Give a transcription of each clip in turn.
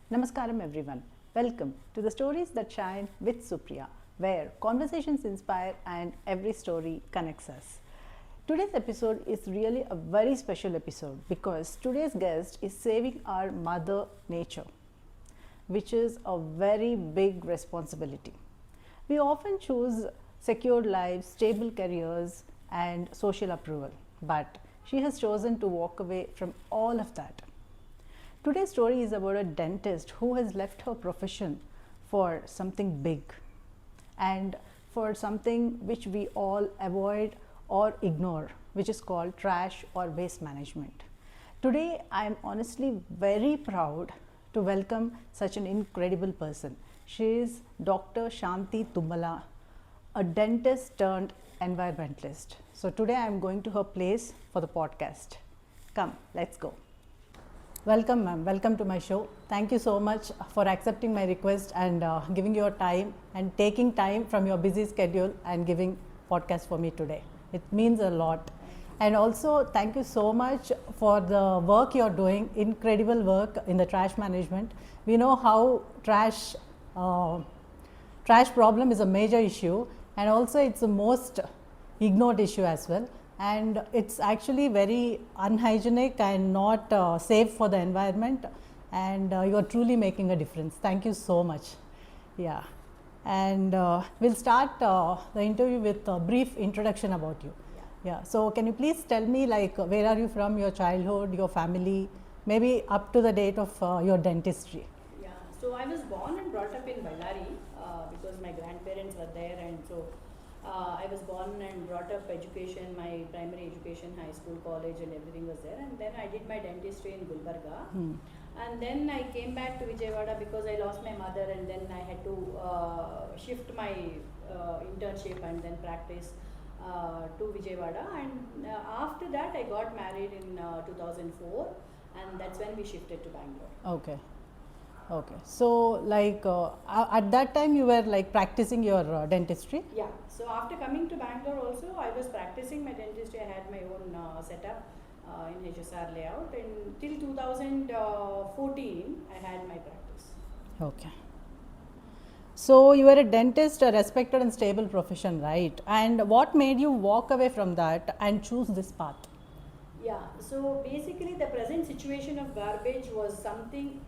Namaskaram everyone. Welcome to the Stories That Shine with Supriya, where conversations inspire and every story connects us. Today's episode is really a very special episode because today's guest is saving our mother nature, which is a very big responsibility. We often choose secure lives, stable careers, and social approval, but she has chosen to walk away from all of that. Today's story is about a dentist who has left her profession for something big and for something which we all avoid or ignore, which is called trash or waste management. Today, I am honestly very proud to welcome such an incredible person. She is Dr. Shanti Tummala, a dentist turned environmentalist. So, today I am going to her place for the podcast. Come, let's go. Welcome, ma'am. Welcome to my show. Thank you so much for accepting my request and giving your time and taking time from your busy schedule and giving podcast for me today. It means a lot. And also, thank you so much for the work you're doing. Incredible work in the trash management. We know how trash problem is a major issue, and also it's the most ignored issue as well. And it's actually very unhygienic and not safe for the environment, and you are truly making a difference. Thank you so much. Yeah, and we'll start the interview with a brief introduction about you. Yeah, so can you please tell me, like, where are you from, your childhood, your family, maybe up to the date of your dentistry? Yeah, so I was born and brought up in Ballari because my grandparents were there, and so I was born and brought up education, my primary education, high school, college, and everything was there. And then I did my dentistry in Gulbarga. And then I came back to Vijayawada because I lost my mother, and then I had to shift my internship and then practice to Vijayawada. And after that, I got married in 2004, and that's when we shifted to Bangalore. Okay. Okay, so like at that time you were like practicing your dentistry? Yeah, so after coming to Bangalore also, I was practicing my dentistry. I had my own setup in HSR layout, and till 2014 I had my practice. Okay. So you were a dentist, a respected and stable profession, right? And what made you walk away from that and choose this path? Yeah, so basically the present situation of garbage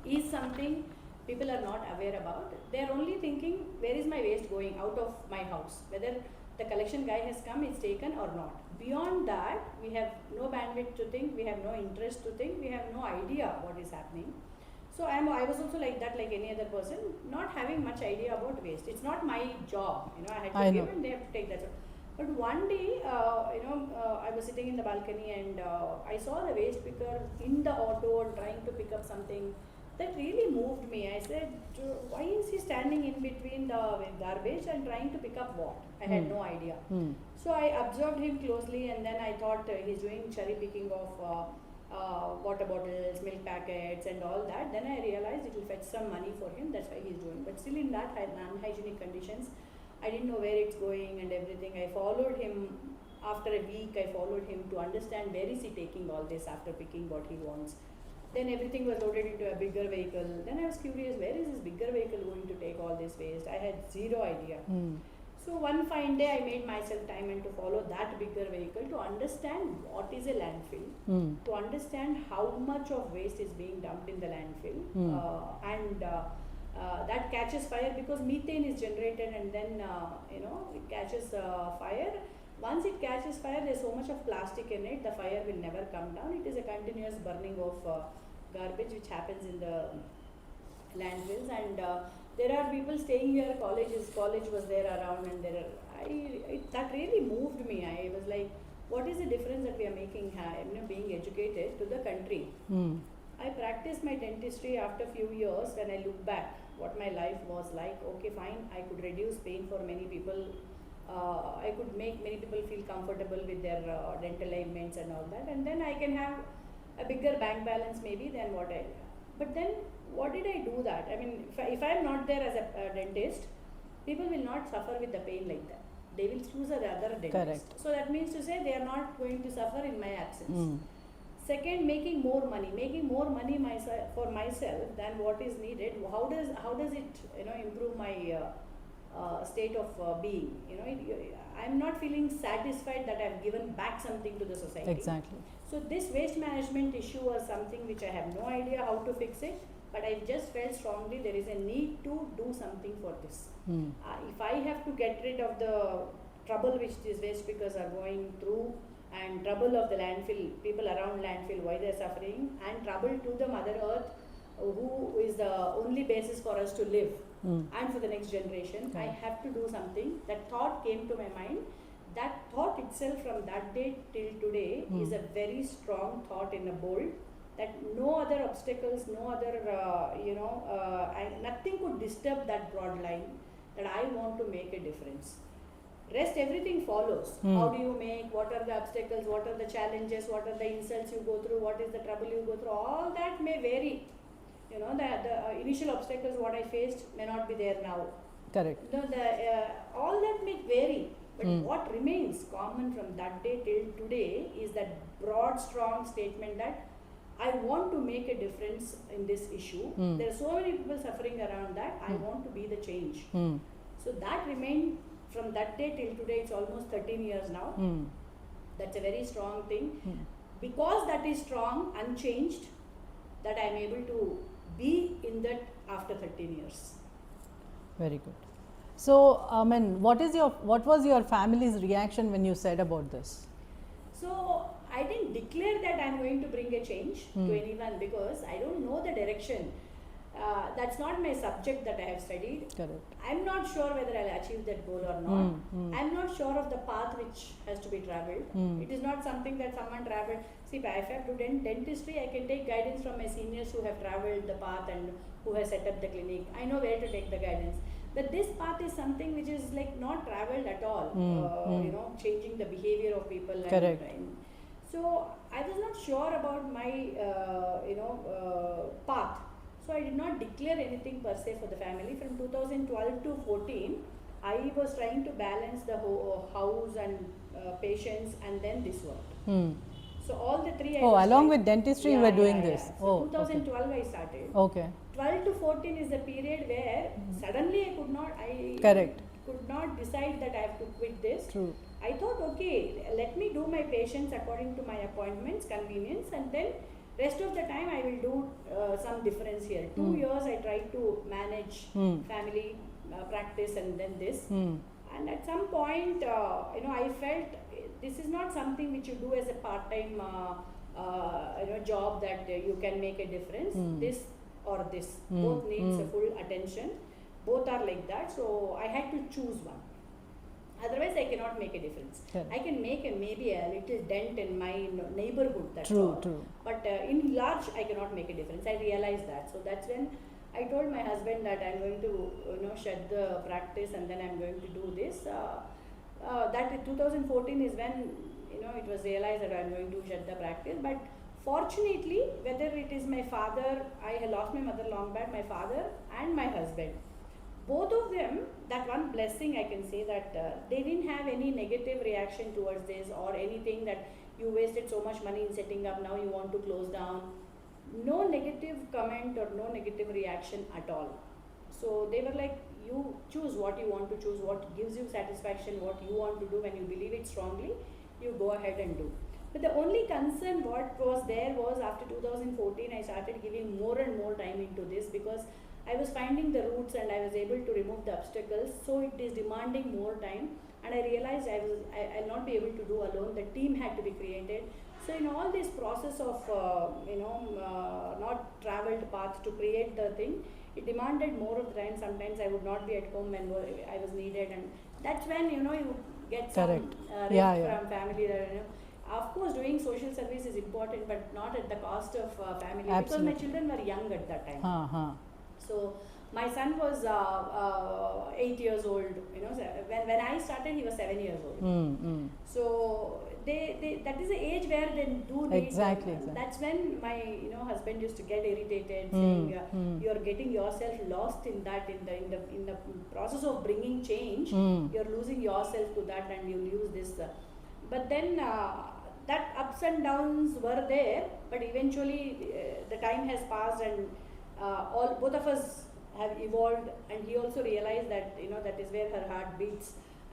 is something people are not aware about. They are only thinking, where is my waste going out of my house? Whether the collection guy has come, it's taken or not. Beyond that, we have no bandwidth to think, we have no interest to think, we have no idea what is happening. So I was also like that, like any other person, not having much idea about waste. It's not my job, I had to give and they have to take that job. But one day, I was sitting in the balcony and I saw the waste picker in the auto and trying to pick up something. That really moved me. I said, why is he standing in between the garbage and trying to pick up what? I had no idea. So I observed him closely, and then I thought he's doing cherry picking of water bottles, milk packets and all that. Then I realized it will fetch some money for him. That's why he's doing. But still in that unhygienic conditions, I didn't know where it's going and everything. I followed him. After a week, I followed him to understand where is he taking all this after picking what he wants. Then everything was loaded into a bigger vehicle. Then I was curious, where is this bigger vehicle going to take all this waste? I had zero idea. So one fine day, I made myself time and to follow that bigger vehicle to understand what is a landfill, to understand how much of waste is being dumped in the landfill, and that catches fire because methane is generated, and then it catches fire. Once it catches fire, there's so much of plastic in it, the fire will never come down. It is a continuous burning of garbage which happens in the landfills, and there are people staying here. College was there around, and that really moved me. I was like, what is the difference that we are making being educated to the country? I practiced my dentistry after a few years. When I look back what my life was like, okay, fine, I could reduce pain for many people. I could make many people feel comfortable with their dental ailments and all that, and then I can have a bigger bank balance maybe than what I. But then, what did I do that? I mean, if I am not there as a dentist, people will not suffer with the pain like that. They will choose another dentist. Correct. So that means to say they are not going to suffer in my absence. Second, making more money myself, for myself than what is needed. How does it improve my state of being? I'm not feeling satisfied that I've given back something to the society. Exactly. So this waste management issue was something which I have no idea how to fix it, but I just felt strongly there is a need to do something for this. If I have to get rid of the trouble which these waste pickers are going through, and trouble of the landfill, people around landfill, why they're suffering, and trouble to the Mother Earth, who is the only basis for us to live, and for the next generation, I have to do something. That thought came to my mind. That thought itself from that day till today is a very strong thought in a bold, that no other obstacles, no other, and nothing could disturb that broad line, that I want to make a difference. Rest everything follows. How do you make, what are the obstacles, what are the challenges, what are the insults you go through, what is the trouble you go through, all that may vary. The initial obstacles what I faced may not be there now. Correct. All that may vary, but what remains common from that day till today is that broad, strong statement that I want to make a difference in this issue. There are so many people suffering around that. I want to be the change. So that remained from that day till today. It's almost 13 years now. That's a very strong thing. Because that is strong, unchanged, that I am able to be in that after 13 years. Very good. So, what was your family's reaction when you said about this? So, I didn't declare that I'm going to bring a change to anyone, because I don't know the direction. That's not my subject that I have studied. Correct. I'm not sure whether I'll achieve that goal or not. I'm not sure of the path which has to be travelled. It is not something that someone travelled. See, if I have to do dentistry, I can take guidance from my seniors who have travelled the path and who have set up the clinic. I know where to take the guidance. But this path is something which is like not travelled at all. Changing the behavior of people. Correct. So I was not sure about my path. So I did not declare anything per se for the family. From 2012 to 14, I was trying to balance the house and patients and then this work. So all the three. Along with dentistry, you were doing this. So 2012 I started. Okay. 12 to 14 is the period where suddenly I could not decide that I have to quit this. True. I thought, okay, let me do my patients according to my appointments, convenience, and then rest of the time I will do some difference here. 2 years I tried to manage family practice and then this. And at some point, I felt this is not something which you do as a part-time job that you can make a difference. This or this, both needs a full attention. Both are like that. So I had to choose one. Otherwise, I cannot make a difference. Correct. I can make maybe a little dent in my neighborhood. That's True, all. true. But in large, I cannot make a difference. I realized that. So that's when I told my husband that I'm going to shed the practice and then I'm going to do this. That in 2014 is when it was realized that I'm going to shed the practice. But fortunately, whether it is my father, I had lost my mother long back, my father and my husband, both of them, that one blessing I can say that they didn't have any negative reaction towards this or anything that you wasted so much money in setting up, now you want to close down. No negative comment or no negative reaction at all. So they were like, you choose what you want to choose, what gives you satisfaction, what you want to do when you believe it strongly, you go ahead and do. But the only concern what was there was after 2014 I started giving more and more time into this because I was finding the roots and I was able to remove the obstacles, so it is demanding more time, and I realized I'll not be able to do alone. The team had to be created. So in all this process of not travelled path to create the thing, it demanded more of the time. Sometimes I would not be at home when I was needed, and that's when you get some risk from family. Of course, doing social service is important, but not at the cost of family. Absolutely. Because my children were young at that time. So my son was 8 years old. So when I started, he was 7 years old. So that is the age where they do need. Exactly. That's when my husband used to get irritated, saying you are getting yourself lost in that in the process of bringing change. You are losing yourself to that, and you lose this. But then that ups and downs were there, but eventually the time has passed, and all both of us have evolved, and he also realized that that is where her heart beats,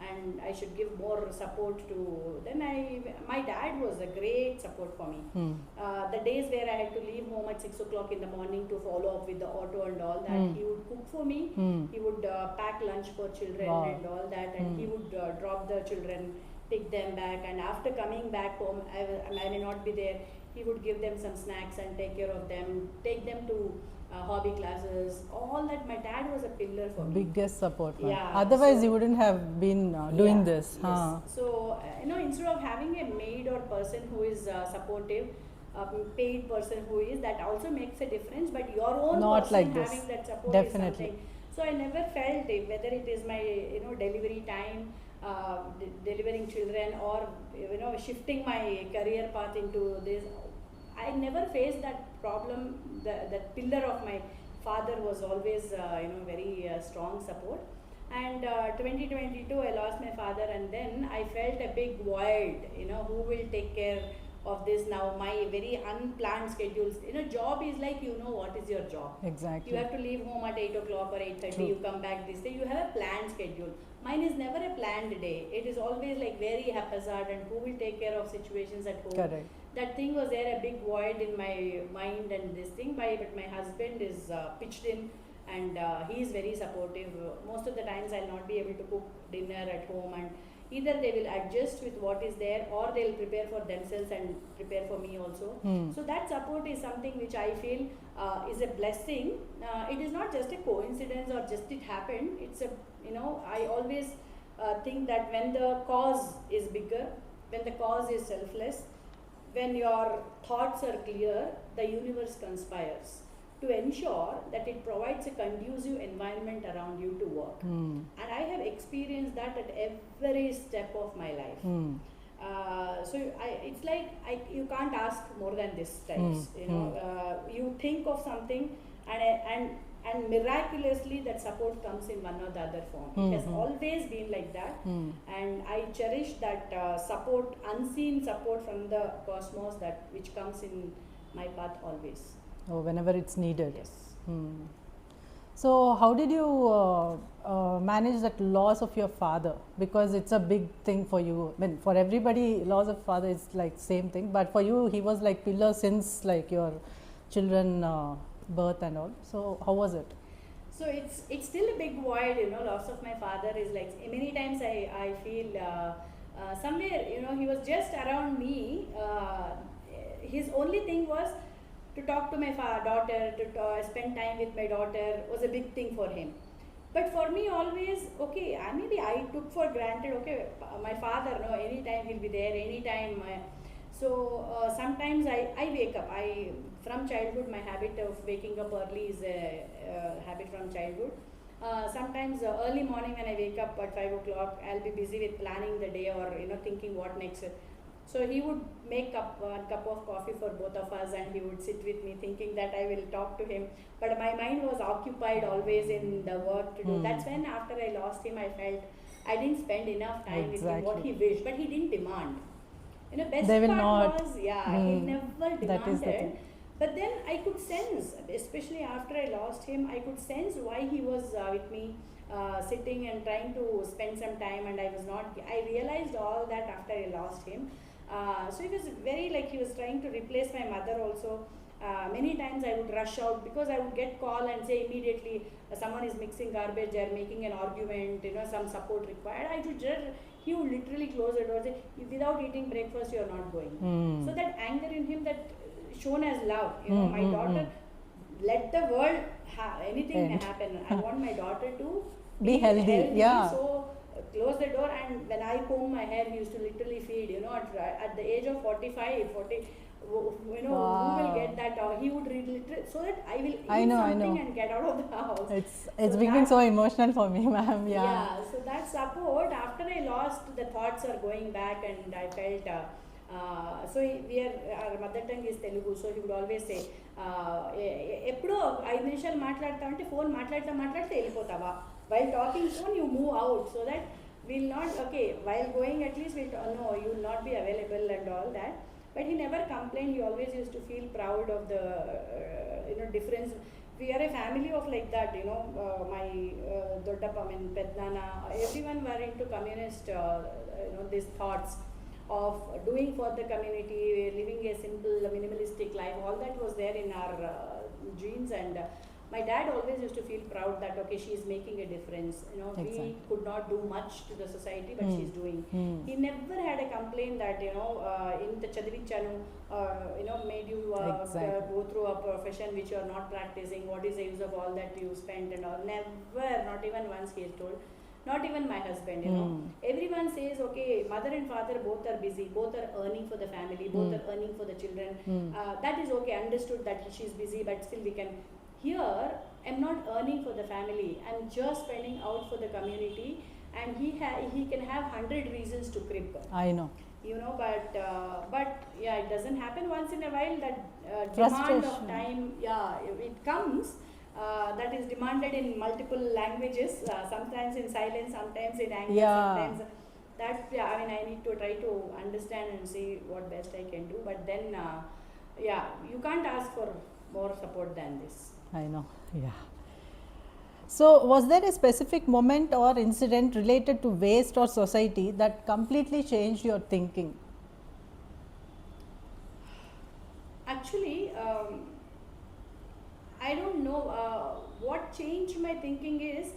and I should give more support to. Then my dad was a great support for me. The days where I had to leave home at 6 o'clock in the morning to follow up with the auto and all that, he would cook for me. He would pack lunch for children and all that, and he would drop the children, pick them back, and after coming back home, I may not be there, he would give them some snacks and take care of them, take them to hobby classes, all that. My dad was a pillar for me. Biggest support, man. Yeah, Otherwise, so- you wouldn't have been doing this. Yes. So instead of having a maid or person who is supportive, paid person who is, that also makes a difference, but your own Not person like this. having that support Definitely. is something. So I never felt it, whether it is my delivery time, delivering children, or shifting my career path into this, I never faced that problem. That pillar of my father was always very strong support. And 2022 I lost my father, and then I felt a big void. Who will take care of this now? My very unplanned schedules. Job is like, what is your job? Exactly. You have to leave home at 8 o'clock or 8:30. True. You come back this day. You have a planned schedule. Mine is never a planned day. It is always like very haphazard, and who will take care of situations at home? Correct. That thing was there, a big void in my mind, and this thing. But my husband is pitched in, and he is very supportive. Most of the times I'll not be able to cook dinner at home, and either they will adjust with what is there, or they'll prepare for themselves and prepare for me also. So that support is something which I feel is a blessing. It is not just a coincidence or just it happened. It's a I always think that when the cause is bigger, when the cause is selfless, when your thoughts are clear, the universe conspires to ensure that it provides a conducive environment around you to work. And I have experienced that at every step of my life. So it's like you can't ask more than this times. You think of something, and miraculously that support comes in one or the other form. It has always been like that, and I cherish that support, unseen support from the cosmos, that which comes in my path always. Oh, whenever it's needed. Yes. So, how did you manage that loss of your father? Because it's a big thing for you. I mean, for everybody, loss of father is like same thing. But for you, he was like pillar since like your children birth and all. So, how was it? So it's still a big void, loss of my father is like, many times I feel somewhere, he was just around me. His only thing was to talk to my daughter, to spend time with my daughter was a big thing for him. But for me always, okay, maybe I took for granted, okay, my father, no, anytime he'll be there, anytime. So sometimes I wake up. From childhood, my habit of waking up early is a habit from childhood. Sometimes early morning when I wake up at 5 o'clock, I'll be busy with planning the day, or thinking what next. So he would make one cup of coffee for both of us, and he would sit with me thinking that I will talk to him. But my mind was occupied always in the work to do. That's when after I lost him, I felt I didn't spend enough time with him, what he wished, but he didn't demand. Best They will part not. was, he never demanded. That is the thing. But then I could sense, especially after I lost him, I could sense why he was with me, sitting and trying to spend some time, and I was not. I realized all that after I lost him. So it was very like he was trying to replace my mother also. Many times I would rush out because I would get call and say immediately someone is mixing garbage, they are making an argument, some support required. I would just, he would literally close the door and say, without eating breakfast you are not going. So that anger in him, that shown as love, my daughter, let the world anything may happen. I want my daughter to Be healthy, yeah. So close the door, and when I comb my hair, he used to literally feed, at the age of 45, 40, who will get that, he would read literally, so that I will eat something and get out of the house. It's becoming so emotional for me, ma'am. Yeah, so that support, after I lost, the thoughts are going back, and I felt, so our mother tongue is Telugu, so he would always say, ఎప్పుడో 5 నిమిషాలు మాట్లాడతామంటే phone మాట్లాడితే వెళ్ళిపోతావా, while talking phone you move out, so that we'll not, okay, while going at least we'll, no, you will not be available and all that. But he never complained. He always used to feel proud of the, difference. We are a family of like that, my Doddappa, I mean, Pednana, everyone were into communist, these thoughts of doing for the community, living a simple, minimalistic life. All that was there in our genes, and my dad always used to feel proud that okay, she is making a difference. Exactly. We could not do much to the society, but she's doing. He never had a complaint that in the Chadivichanu, made you Exactly. go through a profession which you are not practicing. What is the use of all that you spent and all? Never, not even once he has told. Not even my husband, Everyone says, okay, mother and father both are busy, both are earning for the family, both are earning for the children. That is okay, understood that she's busy, but still we can. Here, I'm not earning for the family. I'm just spending out for the community, and he can have 100 reasons to crib. I know. But yeah, it doesn't happen once in a while. That demand Frustration. of time, yeah, it comes. That is demanded in multiple languages. Sometimes in silence, sometimes in anger, sometimes. That, yeah, I mean, I need to try to understand and see what best I can do. But then, you can't ask for more support than this. I know. Yeah. So, was there a specific moment or incident related to waste or society that completely changed your thinking? Actually, I don't know what changed my thinking is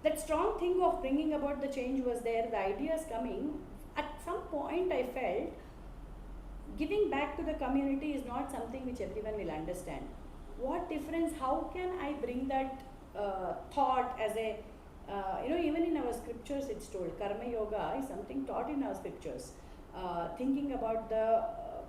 that strong thing of bringing about the change was there, the ideas coming. At some point, I felt giving back to the community is not something which everyone will understand. What difference, how can I bring that thought as a, even in our scriptures it's told, Karma Yoga is something taught in our scriptures. Thinking about the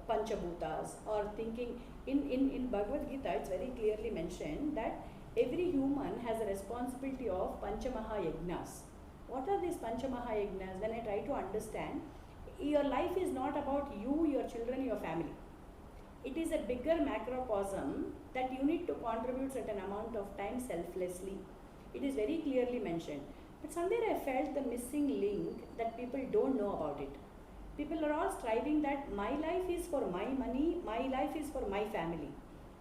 Panchabhutas, or thinking, in Bhagavad Gita it's very clearly mentioned that every human has a responsibility of Panchamaha Yajnas. What are these Panchamaha Yajnas? When I try to understand, your life is not about you, your children, your family. It is a bigger macrocosm that you need to contribute certain amount of time selflessly. It is very clearly mentioned. But somewhere I felt the missing link that people don't know about it. People are all striving that my life is for my money, my life is for my family.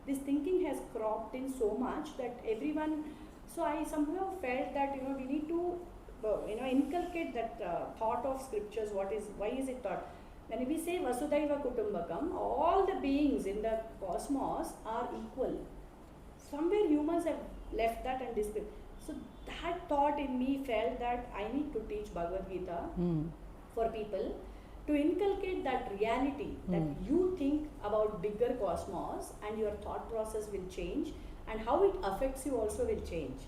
This thinking has cropped in so much that everyone, so I somehow felt that we need to inculcate that thought of scriptures. Why is it taught? When we say Vasudhaiva Kutumbakam, all the beings in the cosmos are equal. Somewhere humans have left that and discipline. So that thought in me felt that I need to teach Bhagavad Gita for people, to inculcate that reality that you think about bigger cosmos and your thought process will change, and how it affects you also will change.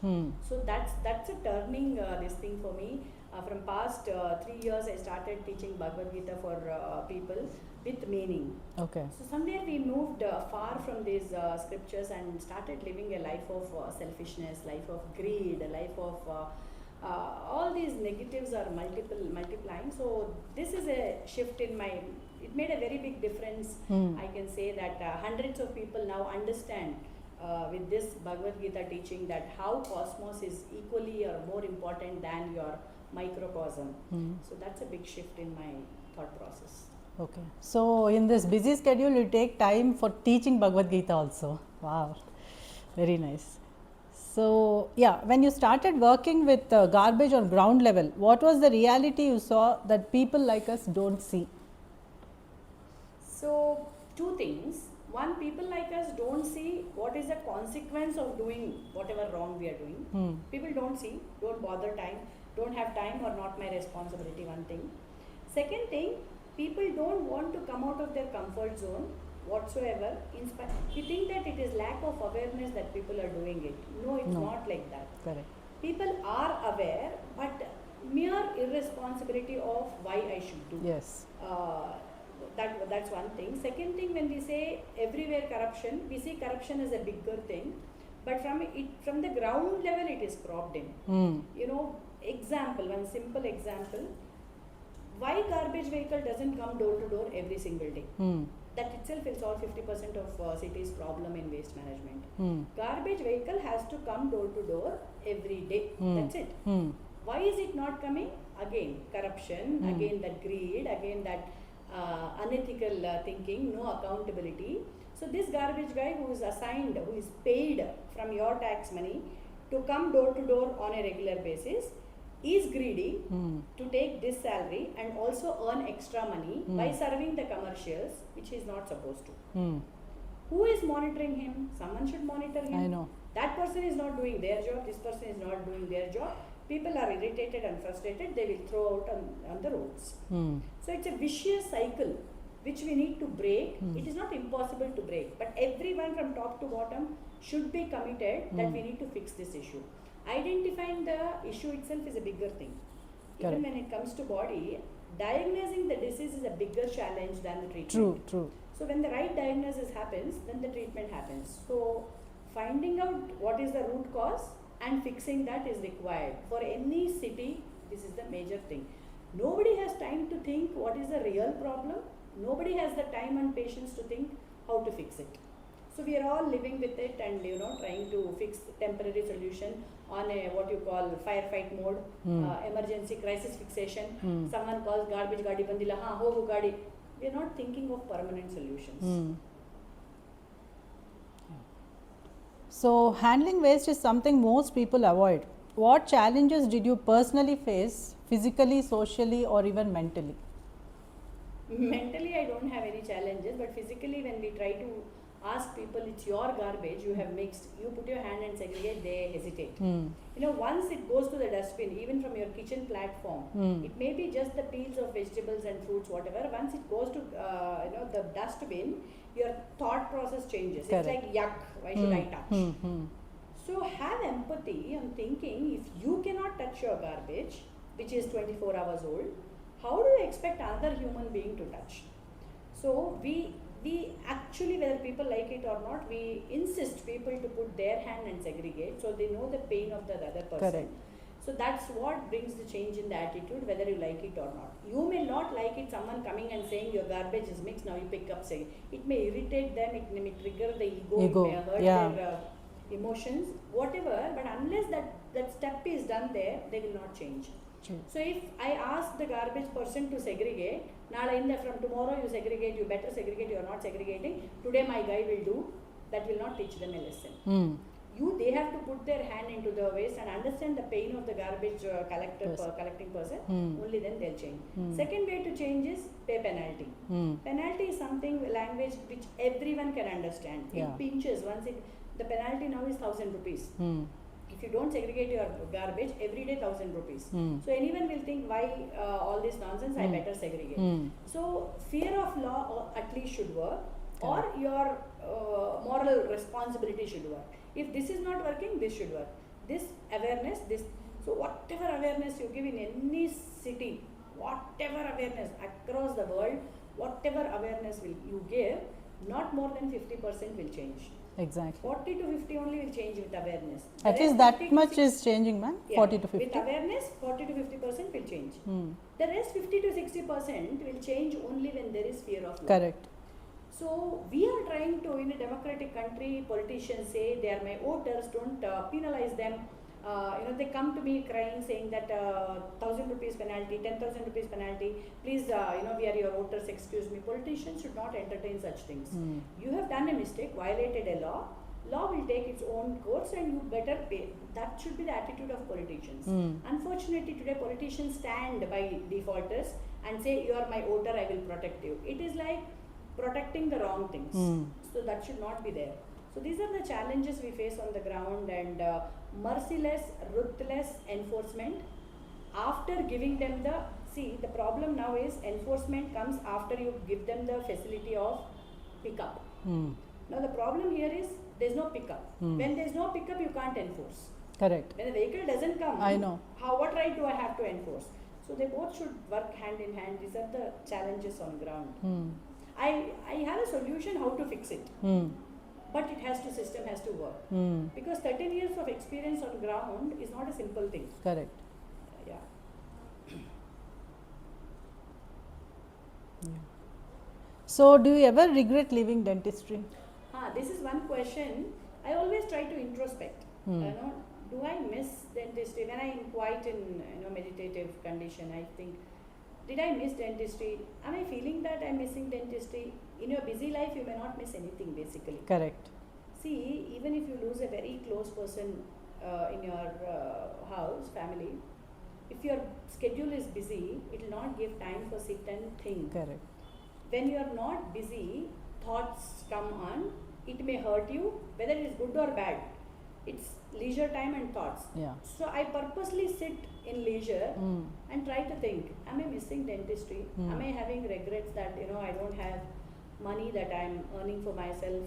So that's a turning this thing for me. From past 3 years, I started teaching Bhagavad Gita for people with meaning. Okay. So somewhere we moved far from these scriptures and started living a life of selfishness, life of greed, a life of all these negatives are multiplying. So this is a shift in my. It made a very big difference. I can say that hundreds of people now understand. With this Bhagavad Gita teaching that how cosmos is equally or more important than your microcosm. So that's a big shift in my thought process. Okay. So, in this busy schedule, you take time for teaching Bhagavad Gita also. Wow. Very nice. So, yeah, when you started working with garbage on ground level, what was the reality you saw that people like us don't see? So, two things. One, people like us don't see what is the consequence of doing whatever wrong we are doing. People don't see, don't bother time, don't have time, or not my responsibility, one thing. Second thing, people don't want to come out of their comfort zone whatsoever. We think that it is lack of awareness that people are doing it. No, it's not like that. Correct. People are aware, but mere irresponsibility of why I should do. Yes. That's one thing. Second thing, when we say everywhere corruption, we see corruption as a bigger thing, but from the ground level it is cropped in. Example, one simple example, why garbage vehicle doesn't come door to door every single day? That itself will solve 50% of city's problem in waste management. Garbage vehicle has to come door to door every day. That's it. Why is it not coming? Again, corruption, again that greed, again that unethical thinking, no accountability. So this garbage guy who is assigned, who is paid from your tax money to come door to door on a regular basis, is greedy to take this salary and also earn extra money by serving the commercials, which he is not supposed to. Who is monitoring him? Someone should monitor him. I know. That person is not doing their job, this person is not doing their job. People are irritated and frustrated, they will throw out on the roads. So it's a vicious cycle which we need to break. It is not impossible to break, but everyone from top to bottom should be committed that we need to fix this issue. Identifying the issue itself is a bigger thing. Correct. Even when it comes to body, diagnosing the disease is a bigger challenge than the treatment. True. So when the right diagnosis happens, then the treatment happens. So finding out what is the root cause and fixing that is required. For any city, this is the major thing. Nobody has time to think what is the real problem. Nobody has the time and patience to think how to fix it. So we are all living with it and trying to fix temporary solution on a what you call firefight mode, emergency crisis fixation. Someone calls garbage gaadi bandila, hogu gaadi. We are not thinking of permanent solutions. So handling waste is something most people avoid. What challenges did you personally face, physically, socially, or even mentally? Mentally, I don't have any challenges, but physically, when we try to ask people, it's your garbage, you have mixed, you put your hand and segregate, they hesitate. Once it goes to the dustbin, even from your kitchen platform, it may be just the peels of vegetables and fruits, whatever. Once it goes to the dustbin, your thought process changes. Correct. It's like yuck, why should I touch? So have empathy and thinking, if you cannot touch your garbage, which is 24 hours old, how do you expect another human being to touch? So we actually, whether people like it or not, we insist people to put their hand and segregate so they know the pain of the other person. Correct. So that's what brings the change in the attitude, whether you like it or not. You may not like it, someone coming and saying your garbage is mixed, now you pick up, say. It may irritate them, it may trigger the ego. It may hurt their emotions, whatever, but unless that step is done there, they will not change. So if I ask the garbage person to segregate, from tomorrow you segregate, you better segregate, you are not segregating, today my guy will do, that will not teach them a lesson. They have to put their hand into the waste and understand the pain of the garbage collecting person, only then they'll change. Second way to change is pay penalty. Penalty is something, language which everyone can understand. It pinches, the penalty now is 1,000 rupees. If you don't segregate your garbage, every day 1,000 rupees. So anyone will think, why all this nonsense, I better segregate. So fear of law at least should work, or your moral responsibility should work. If this is not working, this should work. This awareness, so whatever awareness you give in any city, whatever awareness across the world, whatever awareness you give, not more than 50% will change. Exactly. 40 to 50 only will change with awareness. At least that much is changing, man. 40 to 50. With awareness, 40 to 50% will change. The rest 50 to 60% will change only when there is fear of law. Correct. So we are trying to, in a democratic country, politicians say they are my voters, don't penalize them. They come to me crying, saying that 1,000 rupees penalty, 10,000 rupees penalty, please, we are your voters, excuse me. Politicians should not entertain such things. You have done a mistake, violated a law, law will take its own course and you better pay. That should be the attitude of politicians. Unfortunately, today politicians stand by defaulters and say, you are my voter, I will protect you. It is like protecting the wrong things. So that should not be there. So these are the challenges we face on the ground, and merciless, ruthless enforcement after giving them the problem now is enforcement comes after you give them the facility of pickup. Now the problem here is there is no pickup. When there is no pickup, you can't enforce. Correct. When the vehicle doesn't come, I know. What right do I have to enforce? So they both should work hand in hand. These are the challenges on ground. I have a solution how to fix it. But system has to work. Because 13 years of experience on ground is not a simple thing. Correct. So do you ever regret leaving dentistry? This is one question. I always try to introspect. Do I miss the dentistry when I'm quite in meditative condition. I think, did I miss dentistry? Am I feeling that I'm missing dentistry? In your busy life, you may not miss anything basically. Correct. See, even if you lose a very close person in your house, family, if your schedule is busy, it will not give time for sit and think. Correct. When you are not busy, thoughts come on. It may hurt you, whether it is good or bad. It's leisure time and thoughts. Yeah. So I purposely sit in leisure and try to think, am I missing dentistry? Am I having regrets that I don't have money that I'm earning for myself?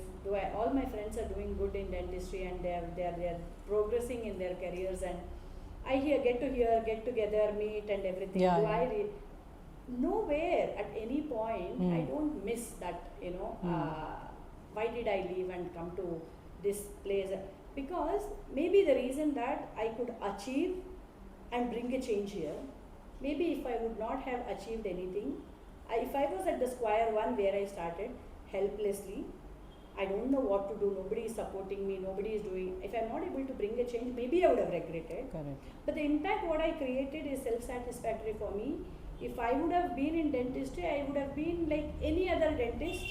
All my friends are doing good in dentistry and they're progressing in their careers, and I get together, meet and everything. Yeah, Do yeah. I nowhere at any point I don't miss that, why did I leave and come to this place? Because maybe the reason that I could achieve and bring a change here, maybe if I would not have achieved anything, if I was at the square one where I started helplessly, I don't know what to do, nobody is supporting me, nobody is doing, if I'm not able to bring a change, maybe I would have regretted. Correct. But the impact what I created is self-satisfactory for me. If I would have been in dentistry, I would have been like any other dentist,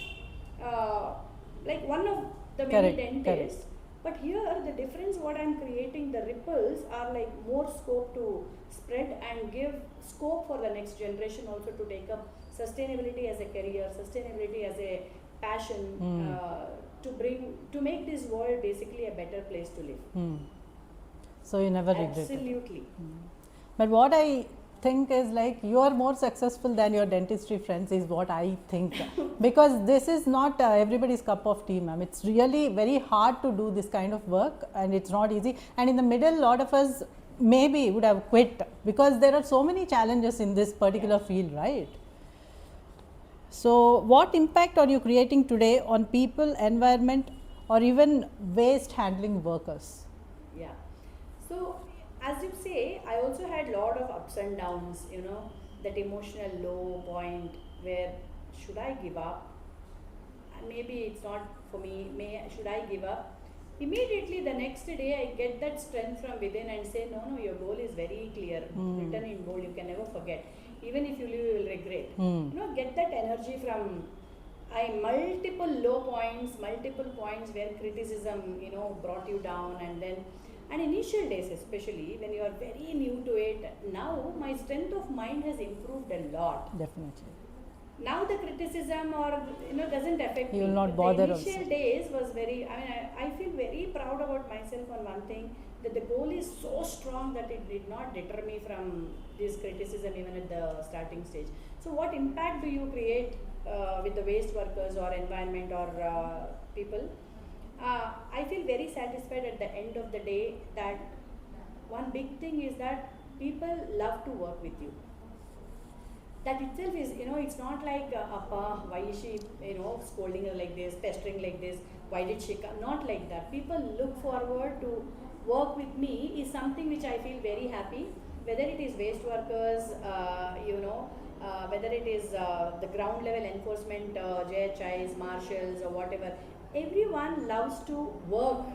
like one of the many Correct, dentists. correct. But here the difference what I'm creating, the ripples are like more scope to spread and give scope for the next generation also to take up sustainability as a career, sustainability as a passion, to make this world basically a better place to live. So you never regret it. Absolutely. But what I think is like you are more successful than your dentistry friends is what I think, because this is not everybody's cup of tea, ma'am. It's really very hard to do this kind of work and it's not easy, and in the middle a lot of us maybe would have quit because there are so many challenges in this particular field, right? So what impact are you creating today on people, environment or even waste handling workers? Yeah. So as you say, I also had lot of ups and downs, that emotional low point where should I give up? And maybe it's not for me, should I give up? Immediately the next day I get that strength from within and say, no, your goal is very clear, written in gold, you can never forget. Even if you leave, you will regret. Get that energy from multiple low points, multiple points where criticism, brought you down, and initial days especially when you are very new to it. Now my strength of mind has improved a lot. Definitely. Now the criticism or doesn't affect me. You will not But bother the initial also. days was very, I feel very proud about myself on one thing, that the goal is so strong that it did not deter me from this criticism even at the starting stage. So what impact do you create with the waste workers or environment or people? I feel very satisfied at the end of the day that one big thing is that people love to work with you. That itself is, it's not like, Appa, why is she, scolding her like this, pestering like this, why did she come? Not like that. People look forward to work with me is something which I feel very happy. Whether it is waste workers, whether it is the ground level enforcement, JHIs, marshals or whatever, everyone loves to work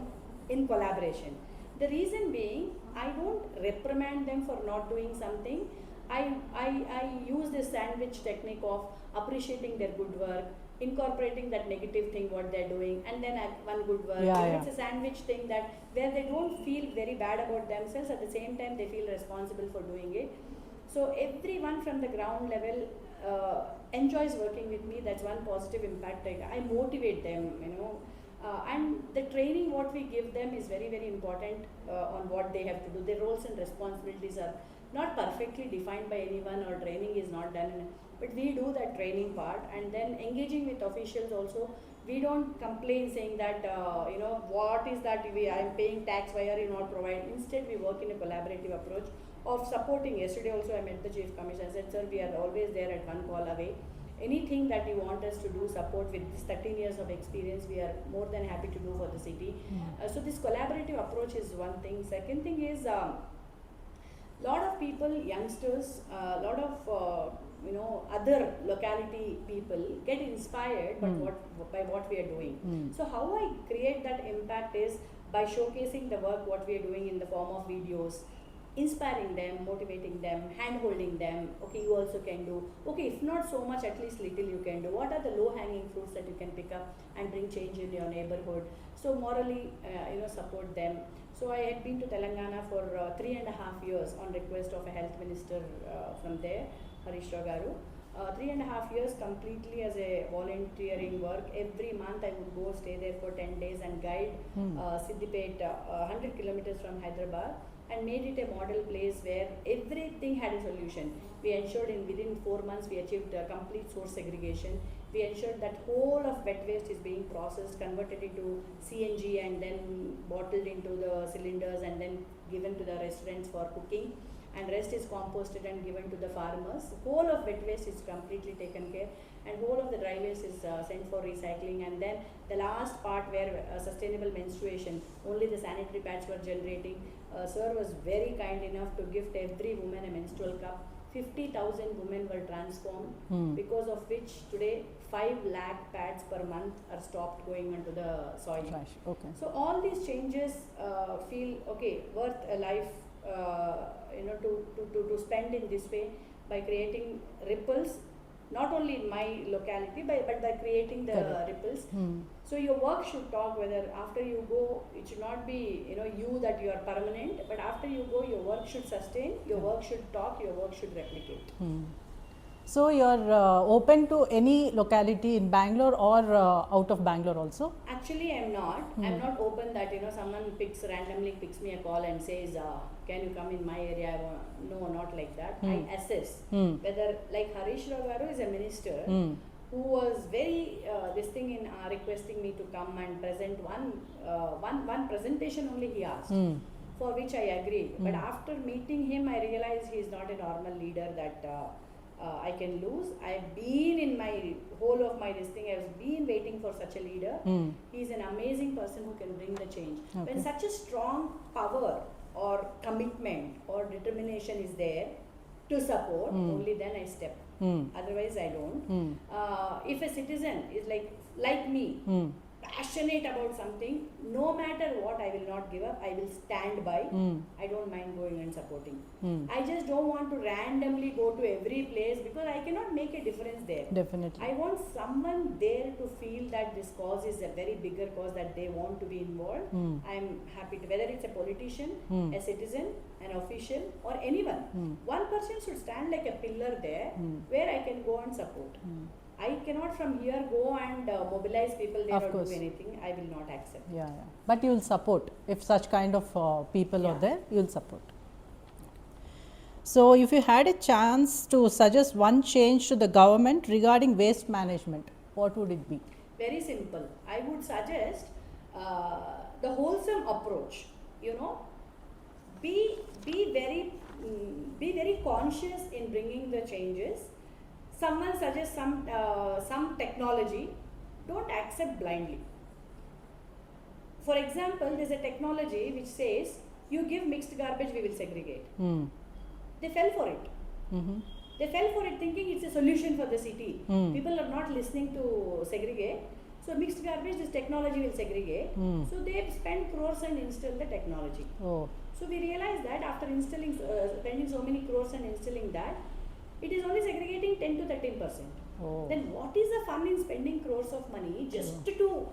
in collaboration. The reason being, I don't reprimand them for not doing something. I use this sandwich technique of appreciating their good work, incorporating that negative thing what they're doing, and then one good work. It's a sandwich thing that where they don't feel very bad about themselves, at the same time they feel responsible for doing it. So everyone from the ground level enjoys working with me. That's one positive impact. I motivate them, and the training what we give them is very, very important on what they have to do. Their roles and responsibilities are not perfectly defined by anyone, or training is not done, but we do that training part. And then engaging with officials also, we don't complain saying that what is that I am paying tax, why are you not providing? Instead we work in a collaborative approach of supporting. Yesterday also I met the Chief Commissioner. I said, sir, we are always there at one call away. Anything that you want us to do, support with this 13 years of experience, we are more than happy to do for the city. So this collaborative approach is one thing. Second thing is, lot of people, youngsters, lot of other locality people get inspired by what we are doing. So how I create that impact is by showcasing the work what we are doing in the form of videos, inspiring them, motivating them, hand holding them. Okay, you also can do. Okay, if not so much, at least little you can do. What are the low hanging fruits that you can pick up and bring change in your neighborhood? So morally, support them. So I had been to Telangana for 3.5 years on request of a health minister from there, Harish Rao Garu. 3.5 years completely as a volunteering work. Every month I would go stay there for 10 days and guide Siddipet, 100 kilometers from Hyderabad, and made it a model place where everything had a solution. We ensured within 4 months we achieved complete source segregation. We ensured that whole of wet waste is being processed, converted into CNG and then bottled into the cylinders and then given to the restaurants for cooking. And rest is composted and given to the farmers. Whole of wet waste is completely taken care, and whole of the dry waste is sent for recycling. And then the last part where sustainable menstruation, only the sanitary pads were generating. Sir was very kind enough to gift every woman a menstrual cup. 50,000 women were transformed, because of which today 5 lakh pads per month are stopped going into the soil. Trash. Okay. So all these changes feel okay, worth a life. To spend in this way by creating ripples, not only in my locality, but by creating the ripples. So your work should talk. Whether after you go, it should not be you that you are permanent, but after you go, your work should sustain, your work should talk, your work should replicate. So you're open to any locality in Bangalore or out of Bangalore also? Actually, I'm not. I'm not open that someone randomly picks me a call and says, "Can you come in my area?" No, not like that. I assess whether, like Harish Rao Garu is a minister who was very requesting me to come and present one presentation only he asked. For which I agreed. But after meeting him, I realized he is not a normal leader that I can lose. I've been in my whole of my I've been waiting for such a leader. He's an amazing person who can bring the change. Okay. When such a strong power or commitment or determination is there to support, only then I step. Otherwise I don't. If a citizen is like me, passionate about something, no matter what, I will not give up. I will stand by. I don't mind going and supporting. I just don't want to randomly go to every place because I cannot make a difference there. Definitely. I want someone there to feel that this cause is a very bigger cause, that they want to be involved. I'm happy to, whether it's a politician, a citizen, an official, or anyone. One person should stand like a pillar there where I can go and support. I cannot from here go and mobilize people there or do anything. I will not accept. Yeah. But you will support. If such kind of people are there, you will support. So, if you had a chance to suggest one change to the government regarding waste management, what would it be? Very simple. I would suggest the wholesome approach. Be very conscious in bringing the changes. Someone suggests some technology, don't accept blindly. For example, there's a technology which says, you give mixed garbage, we will segregate. They fell for it. They fell for it thinking it's a solution for the city. People are not listening to segregate. So mixed garbage, this technology will segregate. So they spend crores and install the technology. So we realized that after spending so many crores and installing that, it is only segregating 10 to 13%. Then what is the fun in spending crores of money just to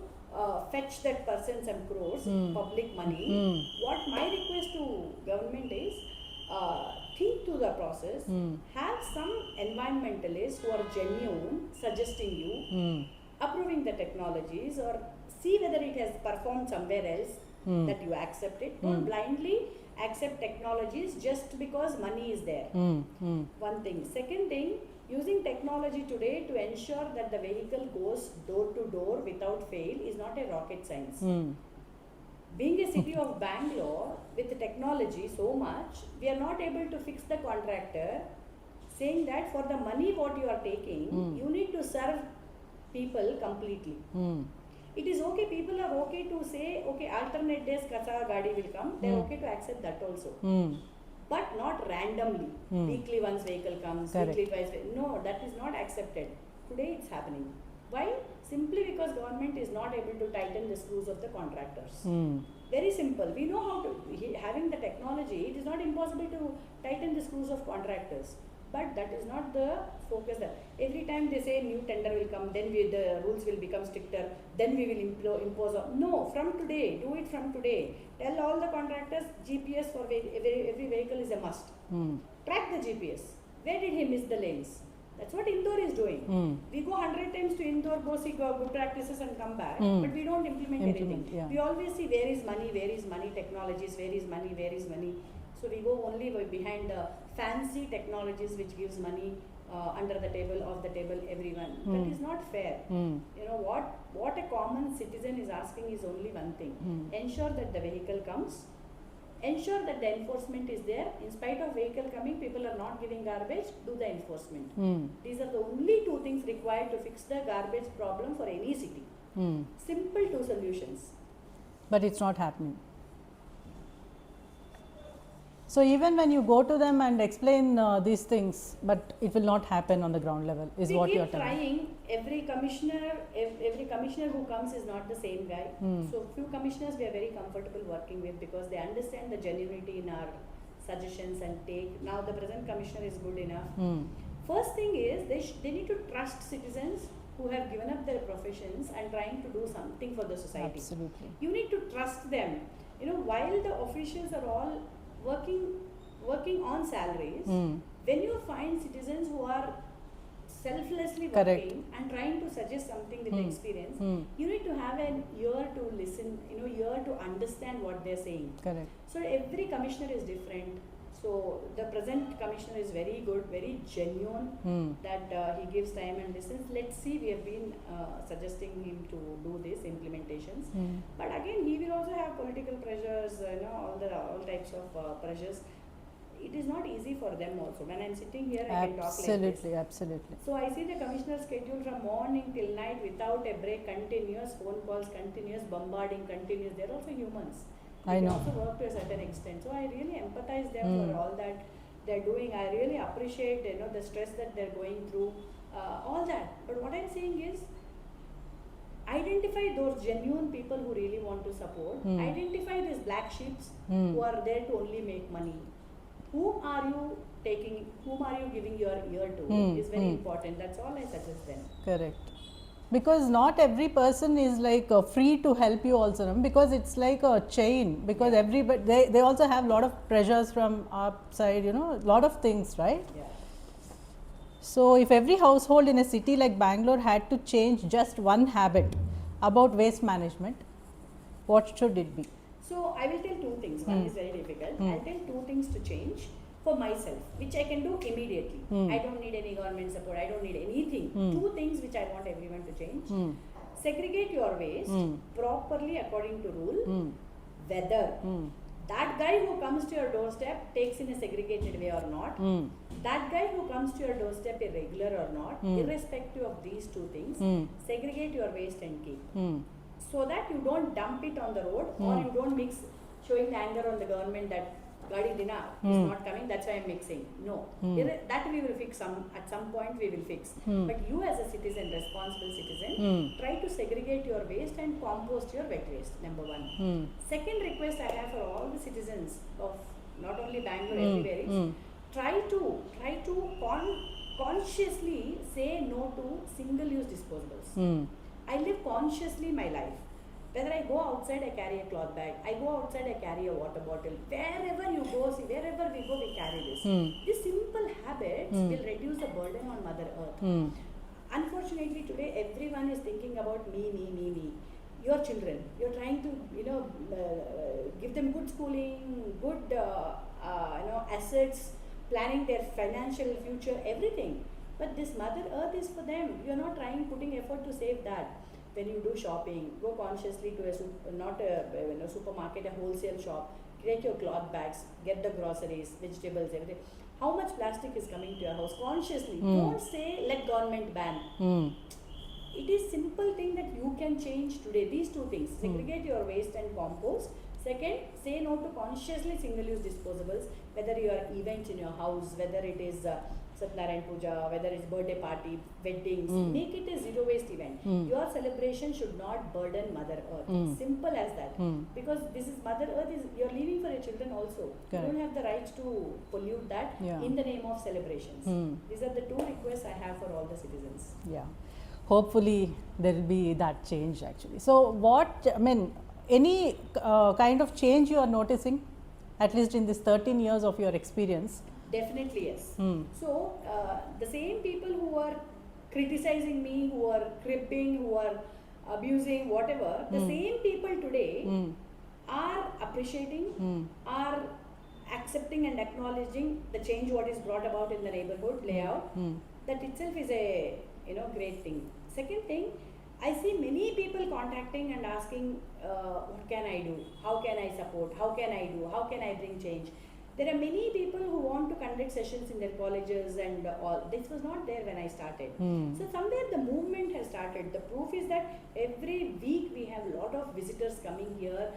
fetch that person some crores, public money? What my request to government is, think through the process, have some environmentalists who are genuine suggesting you, approving the technologies, or see whether it has performed somewhere else, that you accept it. Don't blindly accept technologies just because money is there. One thing. Second thing, using technology today to ensure that the vehicle goes door to door without fail is not a rocket science. Being a city of Bangalore, with the technology so much, we are not able to fix the contractor, saying that for the money what you are taking, you need to serve people completely. It is okay, people are okay to say, okay, alternate days Kasa Gadi will come, they are okay to accept that also. But not randomly. Weekly once vehicle comes, weekly twice. No, that is not accepted. Today it's happening. Why? Simply because government is not able to tighten the screws of the contractors. Very simple. We know how to, having the technology, it is not important. impossible to tighten the screws of contractors. But that is not the focus. That every time they say new tender will come, then the rules will become stricter, then we will impose. No, from today, do it from today. Tell all the contractors GPS for every vehicle is a must. Track the GPS. Where did he miss the lanes? That's what Indore is doing. We go 100 times to Indore, go see good practices and come back, but we don't implement anything. Yeah. We always see where is money, technologies, where is money. So we go only behind the fancy technologies which gives money under the table, off the table, everyone. That is not fair. You know what a common citizen is asking is only one thing. Ensure that the vehicle comes. Ensure that the enforcement is there. In spite of vehicle coming, people are not giving garbage, do the enforcement. These are the only two things required to fix the garbage problem for any city. Simple two solutions. But it's not happening. So even when you go to them and explain these things, but it will not happen on the ground level, is what you are telling. We keep trying. Every commissioner who comes is not the same guy. So few commissioners we are very comfortable working with because they understand the genuinity in our suggestions and take. Now the present commissioner is good enough. First thing is they need to trust citizens who have given up their professions and trying to do something for the society. Absolutely. You need to trust them. You know, while the officials are all working on salaries, when you find citizens who are selflessly working and trying to suggest something with experience, you need to have an ear to listen, ear to understand what they're saying. Correct. So every commissioner is different. So the present commissioner is very good, very genuine, that he gives time and listens. Let's see, we have been suggesting him to do this implementations. But again, he will also have political pressures, all types of pressures. It is not easy for them also. When I'm sitting here, I can talk like this. Absolutely. So I see the commissioner schedule from morning till night without a break, continuous phone calls, continuous bombarding, continuous. They're also humans. I know. They also work to a certain extent. So I really empathize them for all that they're doing. I really appreciate the stress that they're going through, all that. But what I'm saying is, identify those genuine people who really want to support. Identify these black sheeps who are there to only make money. Whom are you giving your ear to is very important. That's all I suggest them. Correct. Because not every person is like free to help you also, because it's like a chain, because everybody, they also have a lot of pressures from our side, a lot of things, right? Yeah. So if every household in a city like Bangalore had to change just one habit about waste management, what should it be? So I will tell two things. One is very difficult. I'll tell two things to change for myself, which I can do immediately. I don't need any government support. I don't need anything. Two things which I want everyone to change. Segregate your waste properly according to rule. Whether that guy who comes to your doorstep takes in a segregated way or not. That guy who comes to your doorstep irregular or not, irrespective of these two things, segregate your waste and keep. So that you don't dump it on the road or you don't mix showing the anger on the government that Gadi Dina is not coming, that's why I'm mixing. No. That we will fix at some point we will fix. But you as a citizen, responsible citizen, try to segregate your waste and compost your wet waste, number one. Second request I have for all the citizens of not only Bangalore, everywhere is try to consciously say no to single-use disposables. I live consciously my life. Whether I go outside, I carry a cloth bag. I go outside, I carry a water bottle. Wherever you go, wherever we go, we carry this. These simple habits will reduce the burden on Mother Earth. Unfortunately, today everyone is thinking about me. Your children, you're trying to, give them good schooling, good, assets, planning their financial future, everything. But this Mother Earth is for them. You're not putting effort to save that. When you do shopping, go consciously to a supermarket, a wholesale shop, take your cloth bags, get the groceries, vegetables, everything. How much plastic is coming to your house? Consciously. Don't say, let government ban. It is simple thing that you can change today. These two things, segregate your waste and compost, Second, say no to consciously single-use disposables, whether you are events in your house, whether it is Satnarayan Puja, whether it's birthday party, weddings, make it a zero waste event. Your celebration should not burden Mother Earth. Simple as that. Because this is Mother Earth, is you're leaving for your children also. Correct. You don't have the right to pollute that in the name of celebrations. These are the two requests I have for all the citizens. Yeah. Hopefully there will be that change actually. So what, I mean, any kind of change you are noticing, at least in this 13 years of your experience? Definitely yes. So the same people who are criticizing me, who are cribbing, who are abusing, whatever, the same people today are appreciating, are accepting and acknowledging the change what is brought about in the neighborhood layout. That itself is a great thing. Second thing, I see many people contacting and asking, what can I do? How can I support? How can I do? How can I bring change? There are many people who want to conduct sessions in their colleges and all. This was not there when I started. So somewhere the movement has started. The proof is that every week we have a lot of visitors coming here,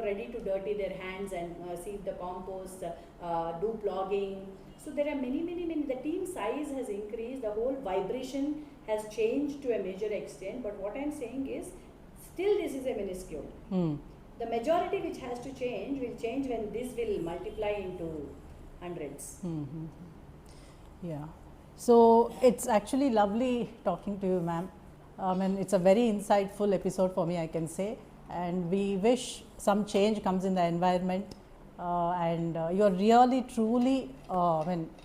ready to dirty their hands and see the compost, do plogging. So there are many. The team size has increased. The whole vibration has changed to a major extent. But what I am saying is, still this is a minuscule. The majority which has to change will change when this will multiply into hundreds. Yeah. So it's actually lovely talking to you, ma'am. And it's a very insightful episode for me, I can say. And we wish some change comes in the environment. And you're really, truly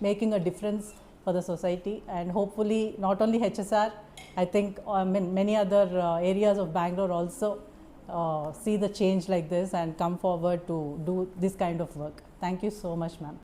making a difference for the society. And hopefully, not only HSR, I think many other areas of Bangalore also see the change like this and come forward to do this kind of work. Thank you so much, ma'am.